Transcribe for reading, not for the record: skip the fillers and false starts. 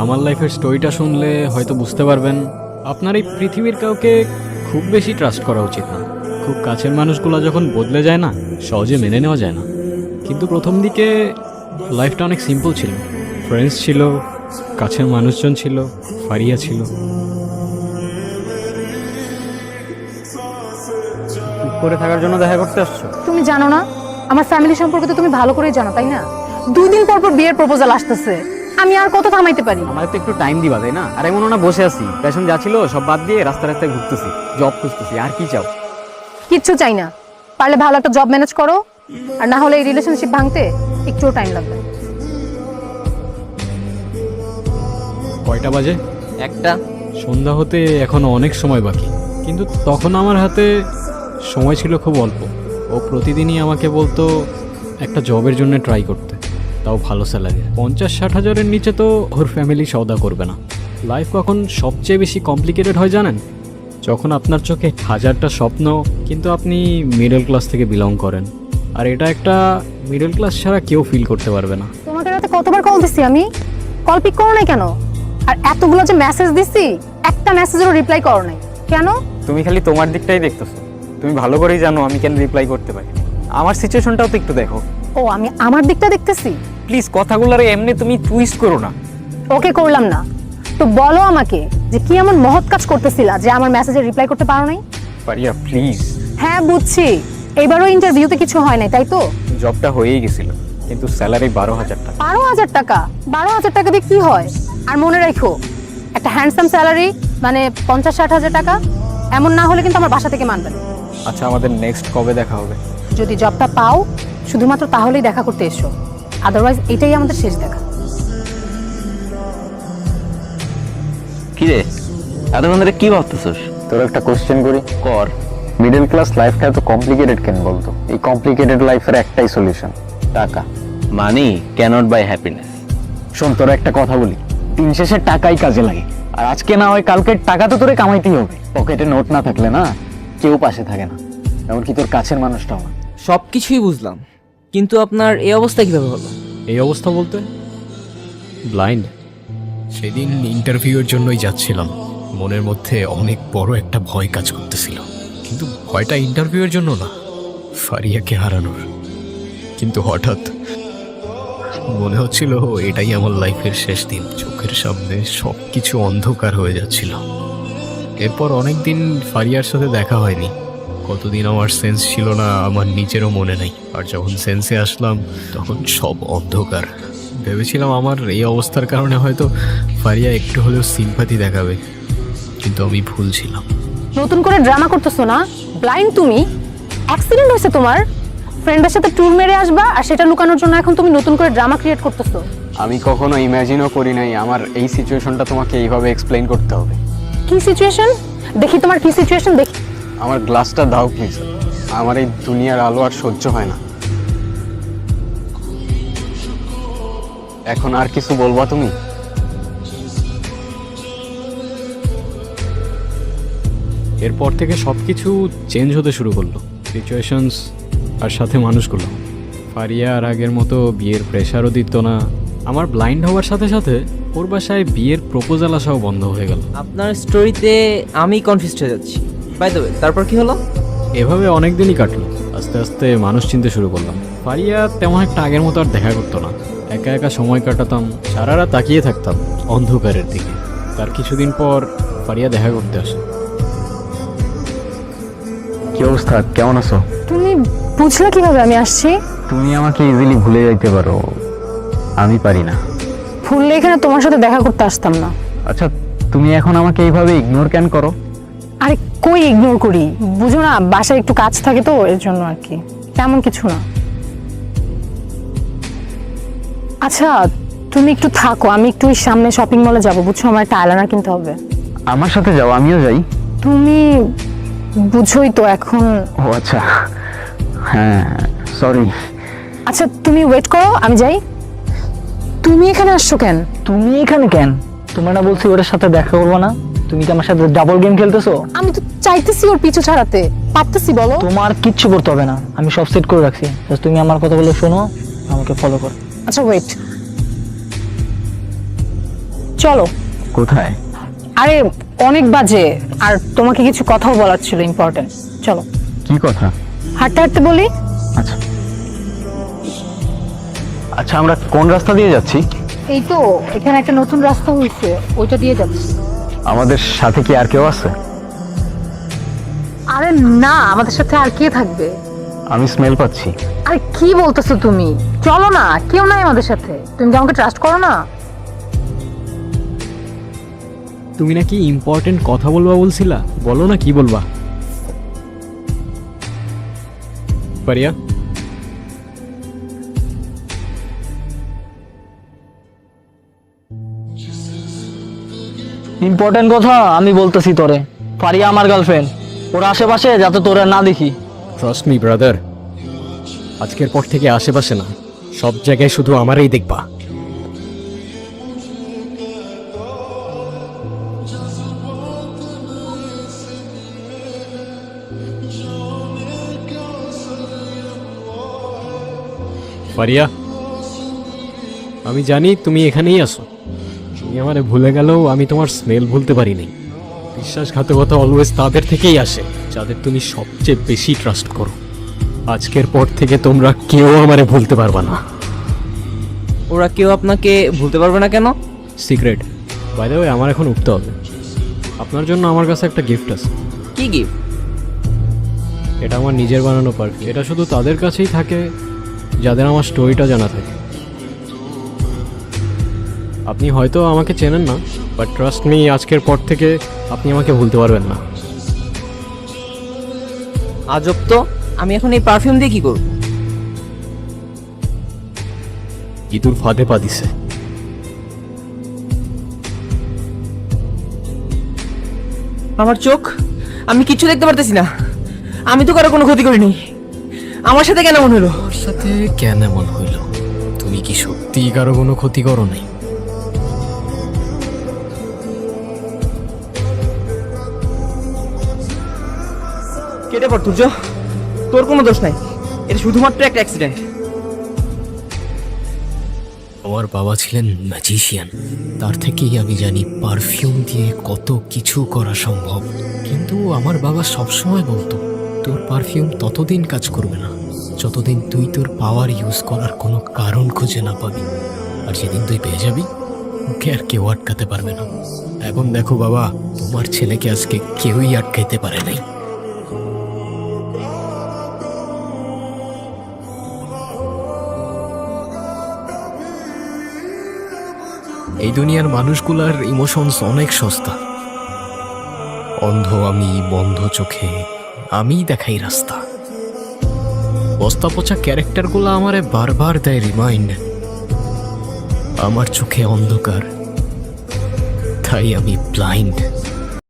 আমার লাইফের স্টোরিটা শুনলে হয়তো বুঝতে পারবেন আপনার এই পৃথিবীর কাউকে খুব বেশি ট্রাস্ট করা উচিত না। খুব কাছের মানুষগুলো যখন বদলে যায় না, সহজে মেনে নেওয়া যায় না। কিন্তু প্রথম দিকে লাইফটা অনেক সিম্পল ছিল। ফ্রেন্ডস ছিল, কাছের মানুষজন ছিল, ফারিয়া ছিল। চুপ করে থাকার জন্য দেখা করতে আসছো? তুমি জানো না আমার ফ্যামিলি সম্পর্কে তো তুমি ভালো করেই জানো, তাই না? 2 দিন পর পর বিয়ের প্রপোজাল আসতেছে, আমি আর কত থামাইতে পারি? আমার তো একটু টাইম দিবা, তাই না? আর এমন না বসে আছি, প্যাশন যা ছিল সব বাদ দিয়ে রাস্তায় রাস্তায় ঘুরতেছি, জব খুঁজতেছি। আর কি চাও? কিচ্ছু চাই না। পারলে ভালো একটা জব ম্যানেজ করো, আর না হলে এই রিলেশনশিপ ভাঙতে একটুও টাইম লাগবে। কয়টা বাজে? একটা। সন্ধ্যা হতে এখনো অনেক সময় বাকি, কিন্তু তখন আমার হাতে সময় ছিল খুব অল্প। ও প্রতিদিনই আমাকে বলতো একটা জবের জন্য ট্রাই করতে, তাও ভালো স্যালারি। 50-60 হাজারের নিচে তো ওর ফ্যামিলি সওদা করবে না। লাইফ কখন সবচেয়ে বেশি কমপ্লিকেটেড হয় জানেন? যখন আপনার চোখে হাজারটা স্বপ্ন, কিন্তু আপনি মিডল ক্লাস থেকে বিলং করেন। আর এটা একটা মিডল ক্লাস ছাড়া কেউ ফিল করতে পারবে না। তোমাকে রাতে কতবার কল দিছি আমি, কল পিক করো নাই কেন? আর এতগুলো যে মেসেজ দিছি, একটা মেসেজেরও রিপ্লাই করো নাই কেন? তুমি খালি তোমার দিকটাই দেখতেছো। তুমি ভালো করেই জানো আমি কেন রিপ্লাই করতে পারি। আমার সিচুয়েশনটাও তো একটু দেখো। ও, আমি আমার দিকটা দেখতেছি? প্লিজ কথাগুলোর এমনি তুমি টুইস্ট করো না। ওকে, করলাম না তো বলো আমাকে যে কি এমন মহৎ কাজ করতেছিলা যে আমার মেসেজে রিপ্লাই করতে পারো নাই? পারিয়া প্লিজ। হ্যাঁ বুঝছি, এবারও ইন্টারভিউতে কিছু হয় নাই তাই তো? জবটা হয়েই গেছিল, কিন্তু স্যালারি 12,000 টাকা। 12,000 টাকা? 12,000 টাকা দিয়ে কি হয়? আর মনে রাখো, একটা হ্যান্ডসাম স্যালারি মানে 50-60 হাজার টাকা, এমন না হলে কিন্তু আমার বাসা থেকে মানবে না। আচ্ছা, আমাদের নেক্সট কবে দেখা হবে? যদি জবটা পাও শুধুমাত্র তাহলেই দেখা করতে এসো, আদারওয়াইজ এটাই আমাদের শেষ দেখা। কিরে এতক্ষণ ধরে কি ভাবতেছস? তোর একটা কোশ্চেন করি, কর। মিডল ক্লাস লাইফটা এত কমপ্লিকেটেড কেন বলতো? এই কমপ্লিকেটেড লাইফের একটাই সলিউশন, টাকা। মানি ক্যানট বাই হ্যাপিনেস। শোন, তোর একটা কথা বলি, দিন শেষে টাকাই কাজে লাগে। আর আজকে না হয় কালকে টাকা তো তোরে কামাইতেই হবে। পকেটে নোট না থাকলে না কেউ পাশে থাকে না, এমনকি তোর কাছের মানুষটাও না। সবকিছুই বুঝলাম, কিন্তু আপনার এই অবস্থা কিভাবে হলো? এই অবস্থা বলতে ব্লাইন্ড। সেদিন ইন্টারভিউয়ের জন্যই যাচ্ছিলাম, মনের মধ্যে অনেক বড় একটা ভয় কাজ করতেছিল। কিন্তু ভয়টা ইন্টারভিউয়ের জন্য না, ফারিয়াকে হারানোর। কিন্তু হঠাৎ মনে হচ্ছিল এটাই আমার লাইফের শেষ দিন। চোখের সামনে সব কিছু অন্ধকার হয়ে যাচ্ছিল। এরপর অনেক দিন ফারিয়ার সাথে দেখা হয়নি। কতদিন আমার সেন্স ছিল না আমার নিজেরও মনে নেই। আর যখন সেন্সে আসলাম তখন সব অন্ধকার। ভেবেছিলাম আমার এই অবস্থার কারণে হয়তো ফারিয়া একটু হলেও সিম্পাথি দেখাবে, কিন্তু আমি ভুল ছিলাম। নতুন করে ড্রামা করতেছো না? ব্লাইন্ড তুমি? অ্যাক্সিডেন্ট হয়েছে তোমার, ফ্রেন্ডের সাথে ট্যুর মেরে আসবা আর সেটা লুকানোর জন্য এখন তুমি নতুন করে ড্রামা ক্রিয়েট করতেছো। আমি কখনো ইমাজিনও করি নাই আমার এই সিচুয়েশনটা তোমাকে এইভাবে এক্সপ্লেইন করতে হবে। কি সিচুয়েশন? দেখি তোমার কি সিচুয়েশন দেখি। আমার গ্লাসটা দাও প্লিজ, আমার এই দুনিয়ার আলো আর সহ্য হয় না। এখন আর কিছু বলবা তুমি? এরপর থেকে সব কিছু চেঞ্জ হতে শুরু করলো, সিচুয়েশনস আর সাথে মানুষগুলো। ফারিয়া আর আগের মতো বিয়ের প্রেশারও দিত না। আমার ব্লাইন্ড হওয়ার সাথে সাথে ওর বাসায় বিয়ের প্রপোজাল আসাও বন্ধ হয়ে গেল। আপনার স্টোরিতে আমি কনফিউজড হয়ে যাচ্ছি। বাই দ্য ওয়ে, তারপর কি হলো? এভাবে অনেক দিনই কাটলো। আস্তে আস্তে মানুষ চিনতে শুরু করলাম। ফারিয়া তেমন একটা আগের মতো আর দেখা করতো না। একা একা সময় কাটাতাম, সারা রাত তাকিয়ে থাকতাম অন্ধকারের দিকে। তার কিছুদিন পর ফারিয়া দেখা করতে আসে। কি অবস্থা, কেমন আছো? তুমি বুঝলে কিভাবে আমি আসছি? তুমি আমাকে ইজিলি ভুলে যাইতে পারো, আমি পারি না। ভুললে এখানে তোমার সাথে দেখা করতে আসতাম না। আচ্ছা, তুমি এখন আমাকে এইভাবে ইগনোর কেন করো? আরে কই ইগনোর করি, বুঝো না বাসায় একটু কাজ থাকে তো এর জন্য আর কি, তেমন কিছু না। আচ্ছা তুমি একটু থাকো, আমি একটু ওই সামনে শপিং মলে যাবো, বুঝছো আমার একটা আইলাইনার কিনতে হবে। আমার সাথে যাও, আমিও যাই। তুমি বুঝোই তো এখন। ও আচ্ছা, হ্যাঁ সরি। আচ্ছা তুমি ওয়েট করো, আমি যাই। তুমি এখানে আসছো কেন? তুমি এখানে কেন? তোমার না বলছি ওর সাথে দেখা করবো না? তুমি কি আমার সাথে ডাবল গেম খেলতেছো? আমি তো চাইতেছি ওর পিছু ছাড়াতে, পারতেছি বলো? তোমার কিচ্ছু করতে হবে না, আমি সব সেট করে রাখছি। Just তুমি আমার কথাগুলো শোনো, আমাকে ফলো করো। আচ্ছা ওয়েট। চলো। কোথায়? আরে অনেক বাজে, আর তোমাকে কিছু কথাও বলার ছিল ইম্পর্টেন্ট। চলো কি কথা? হাঁটতে হাঁটতে বলি। আচ্ছা আচ্ছা, আমরা কোন রাস্তা দিয়ে যাচ্ছি? এই তো এখানে একটা নতুন রাস্তা হয়েছে, ওইটা দিয়ে যাচ্ছি। আমাদের সাথে কি আর কেউ আছে? আরে না, আমাদের সাথে আর কে থাকবে? আমি স্মেল পাচ্ছি। আরে কি বলতেছো তুমি? চলো না, কেউ নাই আমাদের সাথে। তুমি কি আমাকে ট্রাস্ট করো না? তুমি নাকি ইম্পর্টেন্ট কথা বলবা বলছিলা, বলো না কি বলবা। পারিয়া, ইম্পর্টেন্ট কথা আমি বলতেছি তোরে। ফারিয়া আমার গার্লফ্রেন্ড, ওর আশেপাশে যাতে তোরা না দেখি। ট্রাস্ট মি ব্রাদার, আজকের পর থেকে আশেপাশে না, সব জায়গায় শুধু আমারই দেখবা। ফারিয়া, আমি জানি তুমি এখানেই আসো। তুমি আমারে ভুলে গেলেও আমি তোমার স্মেল ভুলতে পারি নাই। বিশ্বাসঘাতকতা অলওয়েজ তাদের থেকেই আসে যাদের তুমি সবচেয়ে বেশি ট্রাস্ট করো। আজকের পর থেকে তোমরা কেউ আমারে ভুলতে পারবা না। ওরা কেউ আপনাকে ভুলতে পারবে না কেন? সিক্রেট, বাই দ্য ওয়ে, আমার এখন উঠতে হবে। আপনার জন্য আমার কাছে একটা গিফট আছে। কি গিফট? এটা আমার নিজের বানানো পারফিউম। এটা শুধু তাদের কাছেই থাকে যাদের আমার স্টোরিটা জানা থাকে। আপনি হয়তো আমাকে চেনেন না, বাট ট্রাস্ট মি, আজকের পর থেকে আপনি আমাকে ভুলতে পারবেন না। আজব তো, আমি এখন এই পারফিউম দিয়ে কি করব? ইঁদুর ফাঁদে পা দিছে। আমার চোখ, আমি কিচ্ছু দেখতে পারতেছি না। আমি তো কারো কোনো ক্ষতি করিনি। আমার সাথে কেন মনে হলো? ওর সাথে কেন এমন হইল? তুমি কি সত্যি কারো কোনো ক্ষতি করো নাই? কেটে পড় তুর্য, তোর কোনো দোষ নাই। এটা শুধুমাত্র একটা অ্যাক্সিডেন্ট। আমার বাবা ছিলেন ম্যাজিশিয়ান, তার থেকেই আমি জানি পারফিউম দিয়ে কত কিছু করা সম্ভব। কিন্তু আমার বাবা সবসময় বলতো, তোর পারফিউম ততদিন কাজ করবে না যতদিন তুই তোর পাওয়ার ইউজ করার কোনো কারণ খুঁজে না পাবি। আর যেদিন তুই পেয়ে যাবি, ওকে আর কেউ আটকাতে পারবে না। এখন দেখো বাবা, তোমার ছেলেকে আজকে কেউই আটকাইতে পারে নাই। এই দুনিয়ার মানুষগুলার ইমোশনস অনেক সস্তা। অন্ধ আমি, বন্ধ চোখে আমি দেখাই রাস্তা। বস্তা পচা ক্যারেক্টারগুলো আমারে বারবার দেয় রিমাইন্ড, আমার চোখে অন্ধকার, তাই আমি ব্লাইন্ড।